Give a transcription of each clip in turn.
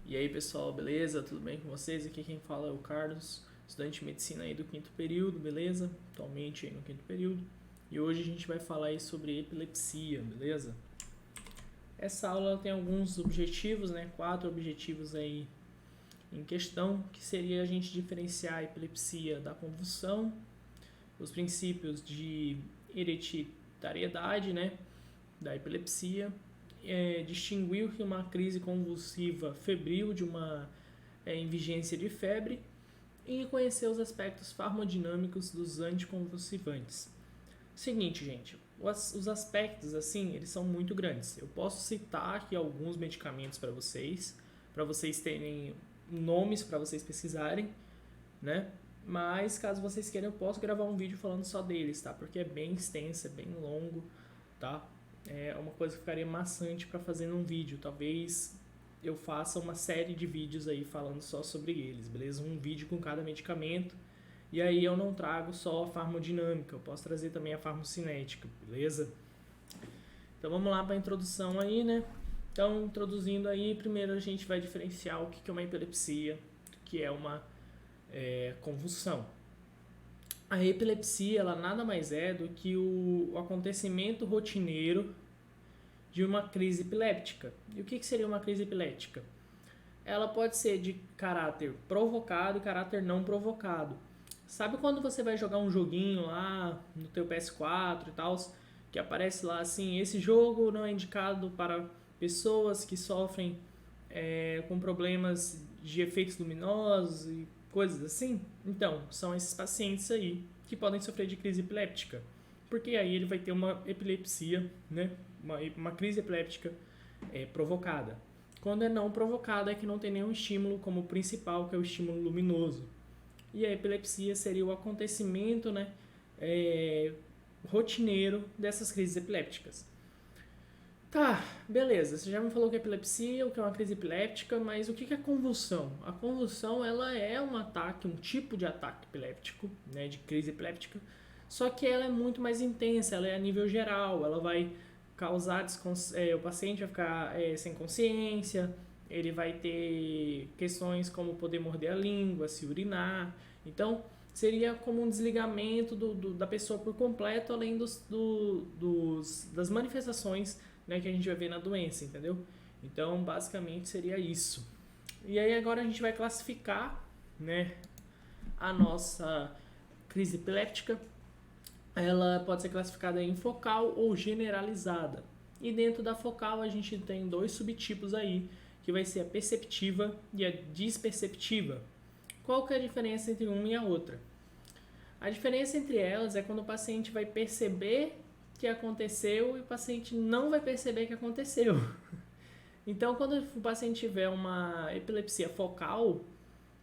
E aí pessoal, beleza? Tudo bem com vocês? Aqui quem fala é o Carlos, estudante de medicina aí do quinto período, beleza? Atualmente aí no quinto período. E hoje a gente vai falar aí sobre epilepsia, beleza? Essa aula tem alguns objetivos, né? 4 objetivos aí em questão, que seria a gente diferenciar a epilepsia da convulsão, os princípios de hereditariedade, né? Da epilepsia, distinguir que uma crise convulsiva febril de uma em vigência de febre e conhecer os aspectos farmacodinâmicos dos anticonvulsivantes. Seguinte, gente, os aspectos assim, eles são muito grandes. Eu posso citar aqui alguns medicamentos para vocês terem nomes para vocês pesquisarem, né? Mas caso vocês queiram, eu posso gravar um vídeo falando só deles, tá? Porque é bem extenso, é bem longo, tá? É uma coisa que ficaria maçante para fazer num vídeo. Talvez eu faça uma série de vídeos aí falando só sobre eles, beleza? Um vídeo com cada medicamento. E aí eu não trago só a farmacodinâmica, eu posso trazer também a farmacocinética, beleza? Então vamos lá para a introdução aí, né? Então, introduzindo aí, primeiro a gente vai diferenciar o que é uma epilepsia, o que é uma convulsão. A epilepsia, ela nada mais é do que o acontecimento rotineiro de uma crise epiléptica. E o que seria uma crise epiléptica? Ela pode ser de caráter provocado e caráter não provocado. Sabe quando você vai jogar um joguinho lá no teu PS4 e tal, que aparece lá assim, esse jogo não é indicado para pessoas que sofrem com problemas de efeitos luminosos e coisas assim? Então, são esses pacientes aí que podem sofrer de crise epiléptica. Porque aí ele vai ter uma epilepsia, né? Uma crise epiléptica provocada. Quando é não provocada é que não tem nenhum estímulo como principal, que é o estímulo luminoso. E a epilepsia seria o acontecimento, né, rotineiro dessas crises epilépticas. Tá, beleza, você já me falou que é epilepsia, o que é uma crise epiléptica, mas o que é convulsão? A convulsão, ela é um ataque, um tipo de ataque epiléptico, né, de crise epiléptica, só que ela é muito mais intensa, ela é a nível geral, ela vai causar, o paciente vai ficar sem consciência, ele vai ter questões como poder morder a língua, se urinar, então seria como um desligamento da pessoa por completo, além das manifestações, né, que a gente vai ver na doença, entendeu? Então, basicamente seria isso. E aí agora a gente vai classificar, né, a nossa crise epiléptica. Ela pode ser classificada em focal ou generalizada. E dentro da focal a gente tem 2 subtipos aí, que vai ser a perceptiva e a desperceptiva. Qual que é a diferença entre uma e a outra? A diferença entre elas é quando o paciente vai perceber que aconteceu e o paciente não vai perceber que aconteceu. Então, quando o paciente tiver uma epilepsia focal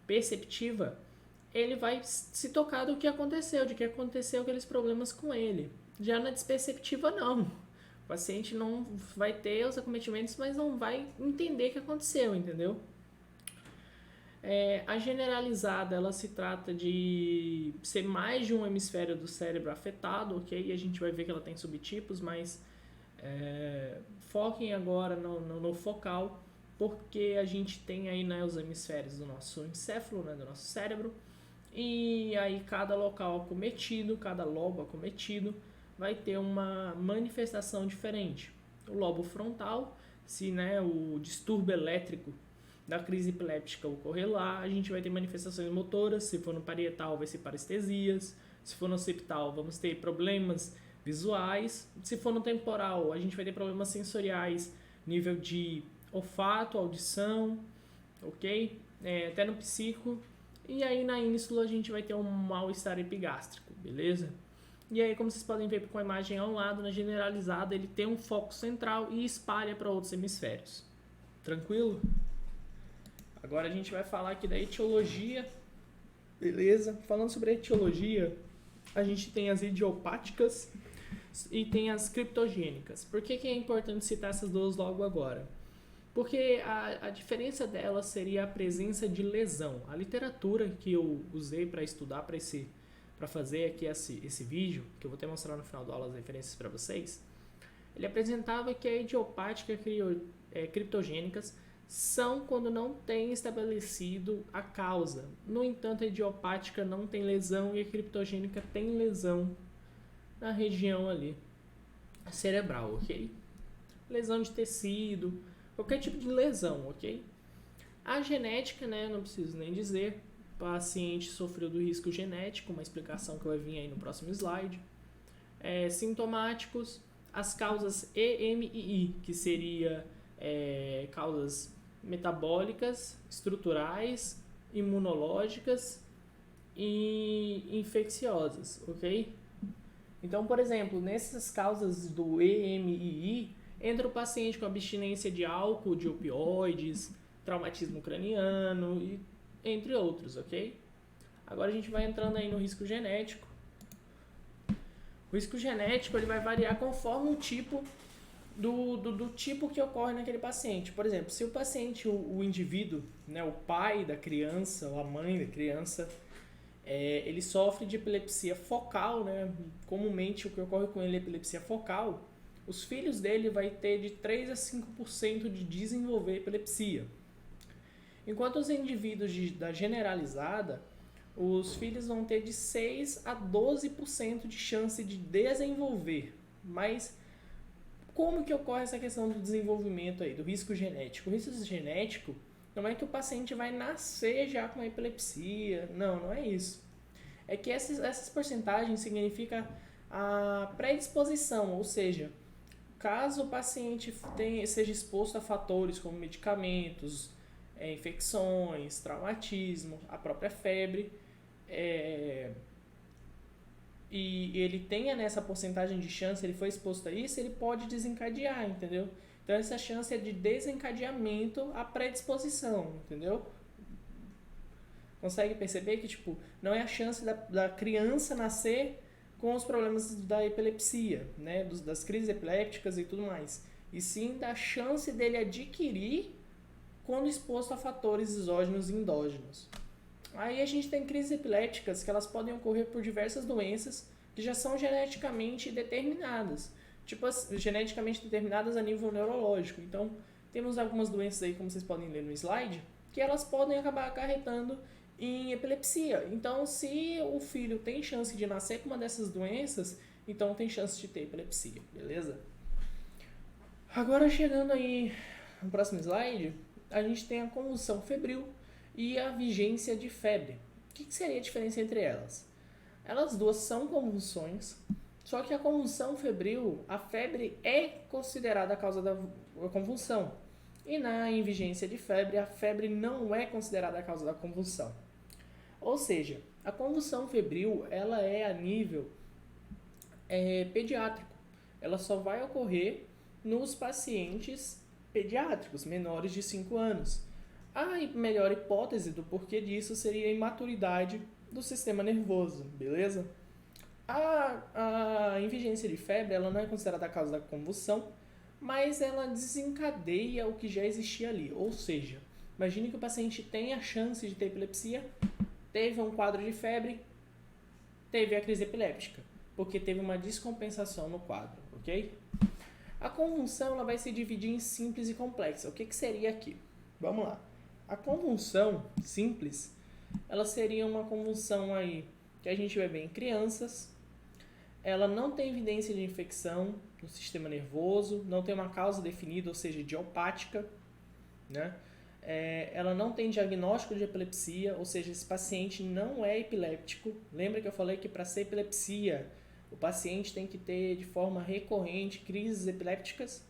perceptiva, ele vai se tocar do que aconteceu, de que aconteceu aqueles problemas com ele. Já na desperceptiva, não. O paciente não vai ter os acometimentos, mas não vai entender o que aconteceu, entendeu? A generalizada, ela se trata de ser mais de um hemisfério do cérebro afetado, ok? E a gente vai ver que ela tem subtipos, mas foquem agora no focal, porque a gente tem aí, né, os hemisférios do nosso encéfalo, né, do nosso cérebro, e aí cada local acometido, cada lobo acometido, vai ter uma manifestação diferente. O lobo frontal, se, né, o distúrbio elétrico da crise epiléptica ocorrer lá, a gente vai ter manifestações motoras. Se for no parietal, vai ser parestesias. Se for no occipital, vamos ter problemas visuais. Se for no temporal, a gente vai ter problemas sensoriais, nível de olfato, audição, ok? Até no psíquico. E aí na ínsula a gente vai ter um mal-estar epigástrico, beleza? E aí, como vocês podem ver com a imagem ao lado, na generalizada, ele tem um foco central e espalha para outros hemisférios. Tranquilo? Agora a gente vai falar aqui da etiologia, beleza? Falando sobre a etiologia, a gente tem as idiopáticas e tem as criptogênicas. Por que é importante citar essas duas logo agora? Porque a diferença delas seria a presença de lesão. A literatura que eu usei para estudar, para fazer aqui esse vídeo, que eu vou até mostrar no final da aula as referências para vocês, ele apresentava que a idiopática e criptogênicas são quando não tem estabelecido a causa. No entanto, a idiopática não tem lesão e a criptogênica tem lesão na região ali cerebral, ok? Lesão de tecido, qualquer tipo de lesão, ok? A genética, né, não preciso nem dizer, o paciente sofreu do risco genético, uma explicação que vai vir aí no próximo slide. Sintomáticos, as causas EMI, que seria causas metabólicas, estruturais, imunológicas e infecciosas, ok? Então, por exemplo, nessas causas do EMI, entra o paciente com abstinência de álcool, de opioides, traumatismo craniano, e entre outros, ok? Agora a gente vai entrando aí no risco genético. O risco genético ele vai variar conforme o tipo do tipo que ocorre naquele paciente. Por exemplo, se o paciente, o indivíduo, né, o pai da criança ou a mãe da criança, ele sofre de epilepsia focal, né? Comumente o que ocorre com ele é epilepsia focal, os filhos dele vai ter de 3 a 5% de desenvolver epilepsia. Enquanto os indivíduos da generalizada, os filhos vão ter de 6 a 12% de chance de desenvolver. Mas como que ocorre essa questão do desenvolvimento aí, do risco genético? O risco genético não é que o paciente vai nascer já com a epilepsia, não é isso. É que essas porcentagens significam a predisposição, ou seja, caso o paciente seja exposto a fatores como medicamentos, infecções, traumatismo, a própria febre, e ele tenha nessa porcentagem de chance, ele foi exposto a isso, ele pode desencadear, entendeu? Então essa chance é de desencadeamento à predisposição, entendeu? Consegue perceber que tipo, não é a chance da criança nascer com os problemas da epilepsia, né? Das crises epilépticas e tudo mais, e sim da chance dele adquirir quando exposto a fatores exógenos e endógenos. Aí a gente tem crises epilépticas que elas podem ocorrer por diversas doenças que já são geneticamente determinadas, tipo geneticamente determinadas a nível neurológico. Então, temos algumas doenças aí, como vocês podem ler no slide, que elas podem acabar acarretando em epilepsia. Então, se o filho tem chance de nascer com uma dessas doenças, então tem chance de ter epilepsia, beleza? Agora, chegando aí no próximo slide, a gente tem a convulsão febril e a vigência de febre. O que seria a diferença entre elas? Elas duas são convulsões, só que a convulsão febril, a febre é considerada a causa da convulsão. E na vigência de febre, a febre não é considerada a causa da convulsão. Ou seja, a convulsão febril ela é a nível pediátrico. Ela só vai ocorrer nos pacientes pediátricos, menores de 5 anos. A melhor hipótese do porquê disso seria a imaturidade do sistema nervoso, beleza? A invigência de febre ela não é considerada a causa da convulsão, mas ela desencadeia o que já existia ali. Ou seja, imagine que o paciente tem a chance de ter epilepsia, teve um quadro de febre, teve a crise epiléptica, porque teve uma descompensação no quadro, ok? A convulsão ela vai se dividir em simples e complexa. O que seria aqui? Vamos lá. A convulsão simples, ela seria uma convulsão aí que a gente vai ver em crianças. Ela não tem evidência de infecção no sistema nervoso, não tem uma causa definida, ou seja, idiopática, né? Ela não tem diagnóstico de epilepsia, ou seja, esse paciente não é epiléptico. Lembra que eu falei que para ser epilepsia, o paciente tem que ter de forma recorrente crises epilépticas?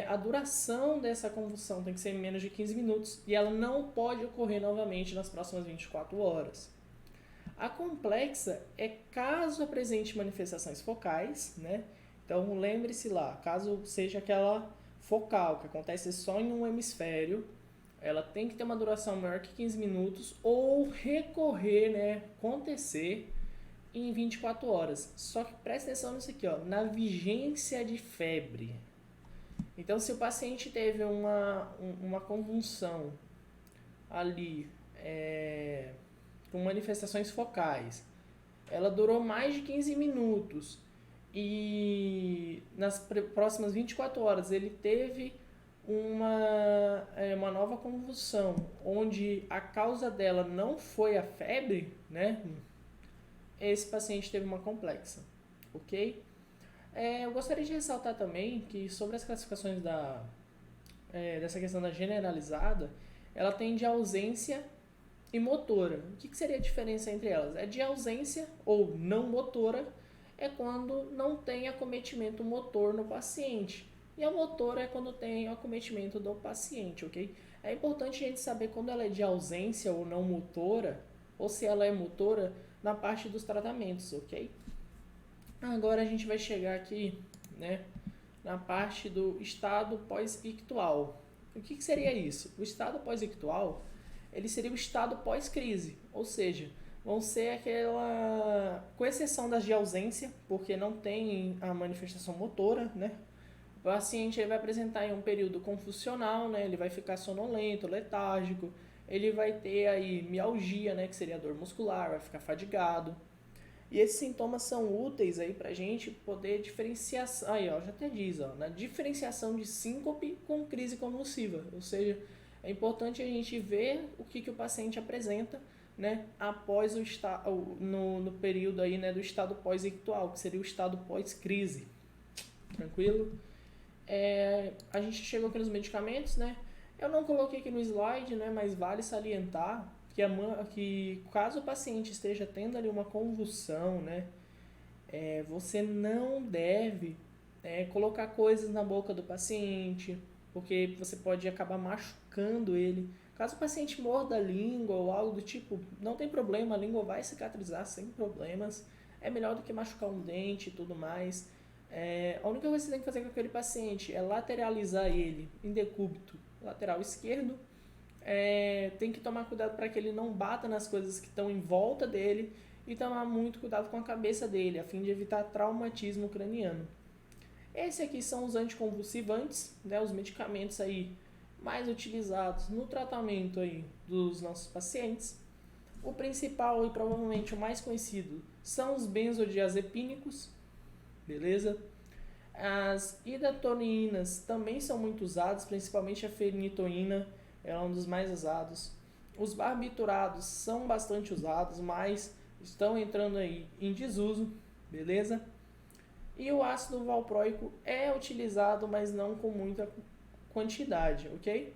A duração dessa convulsão tem que ser menos de 15 minutos e ela não pode ocorrer novamente nas próximas 24 horas. A complexa é caso apresente manifestações focais, né? Então lembre-se lá, caso seja aquela focal, que acontece só em um hemisfério, ela tem que ter uma duração maior que 15 minutos ou recorrer, né, acontecer em 24 horas. Só que presta atenção nisso aqui, ó, na vigência de febre. Então, se o paciente teve uma convulsão ali, com manifestações focais, ela durou mais de 15 minutos e nas próximas 24 horas ele teve uma nova convulsão, onde a causa dela não foi a febre, né? Esse paciente teve uma complexa, ok? Eu gostaria de ressaltar também que sobre as classificações dessa questão da generalizada, ela tem de ausência e motora. O que seria a diferença entre elas? É de ausência ou não motora, é quando não tem acometimento motor no paciente. E a motora é quando tem acometimento do paciente, ok? É importante a gente saber quando ela é de ausência ou não motora, ou se ela é motora na parte dos tratamentos, ok? Agora a gente vai chegar aqui, né, na parte do estado pós-ictual. O que seria isso? O estado pós-ictual, ele seria o estado pós-crise, ou seja, vão ser aquela, com exceção das de ausência, porque não tem a manifestação motora, né? O paciente ele vai apresentar em um período confusional, né? Ele vai ficar sonolento, letárgico, ele vai ter aí mialgia, né? Que seria a dor muscular, vai ficar fadigado. E esses sintomas são úteis aí pra gente poder diferenciar, aí ó, já até diz, ó, na diferenciação de síncope com crise convulsiva, ou seja, é importante a gente ver o que o paciente apresenta, né, após no período aí, né, do estado pós-ictual, que seria o estado pós-crise. Tranquilo? A gente chegou aqui nos medicamentos, né? Eu não coloquei aqui no slide, né, mas vale salientar que caso o paciente esteja tendo ali uma convulsão, né, você não deve colocar coisas na boca do paciente, porque você pode acabar machucando ele. Caso o paciente morda a língua ou algo do tipo, não tem problema, a língua vai cicatrizar sem problemas. É melhor do que machucar um dente e tudo mais. A única coisa que você tem que fazer com aquele paciente é lateralizar ele em decúbito lateral esquerdo. Tem que tomar cuidado para que ele não bata nas coisas que estão em volta dele e tomar muito cuidado com a cabeça dele, a fim de evitar traumatismo craniano. Esses aqui são os anticonvulsivantes, né, os medicamentos aí mais utilizados no tratamento aí dos nossos pacientes. O principal e provavelmente o mais conhecido são os benzodiazepínicos, beleza? As hidatoninas também são muito usadas, principalmente a fenitoína, é um dos mais usados. Os barbiturados são bastante usados, mas estão entrando aí em desuso, beleza? E o ácido valproico é utilizado, mas não com muita quantidade, ok?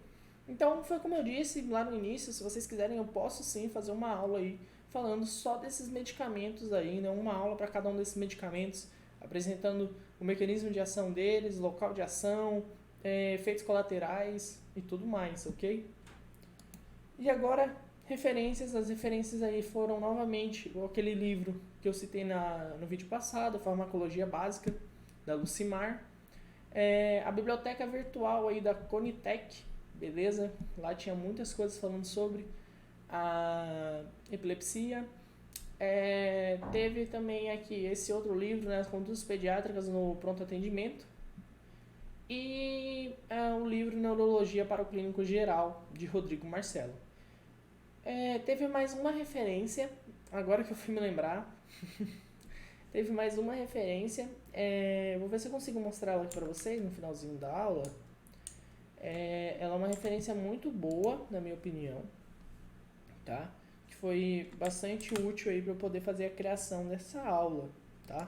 Então, foi como eu disse lá no início, se vocês quiserem eu posso sim fazer uma aula aí falando só desses medicamentos aí, né? Uma aula para cada um desses medicamentos, apresentando o mecanismo de ação deles, local de ação, efeitos colaterais e tudo mais, ok? E agora, as referências aí foram novamente aquele livro que eu citei no vídeo passado, Farmacologia Básica, da Lucimar, a biblioteca virtual aí da Conitec, beleza? Lá tinha muitas coisas falando sobre a epilepsia. Teve também aqui esse outro livro, né, As Condutas Pediátricas no Pronto Atendimento, e o livro Neurologia para o Clínico Geral, de Rodrigo Marcelo. Teve mais uma referência, agora que eu fui me lembrar, teve mais uma referência, vou ver se eu consigo mostrar ela aqui para vocês no finalzinho da aula. Ela é uma referência muito boa, na minha opinião, tá? Que foi bastante útil aí para eu poder fazer a criação dessa aula, tá?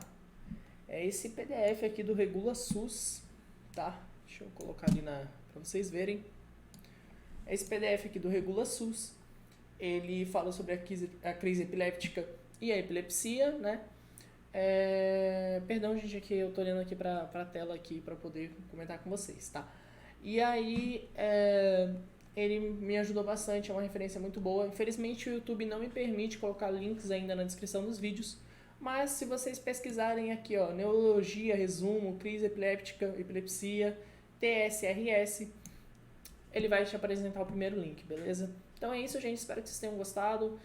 É esse PDF aqui do Regula SUS, tá? Deixa eu colocar ali para vocês verem. Esse PDF aqui do Regula SUS, ele fala sobre a crise epiléptica e a epilepsia, né? Perdão, gente, aqui eu tô olhando aqui para a tela aqui para poder comentar com vocês, tá? E aí, ele me ajudou bastante, é uma referência muito boa. Infelizmente, o YouTube não me permite colocar links ainda na descrição dos vídeos, mas se vocês pesquisarem aqui, ó, neurologia, resumo, crise epiléptica, epilepsia, TSRS, ele vai te apresentar o primeiro link, beleza? Então é isso, gente, espero que vocês tenham gostado.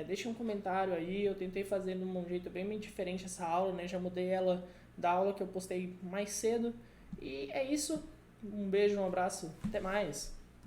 Deixem um comentário aí, eu tentei fazer de um jeito bem diferente essa aula, né? Já mudei ela da aula que eu postei mais cedo. E é isso, um beijo, um abraço, até mais!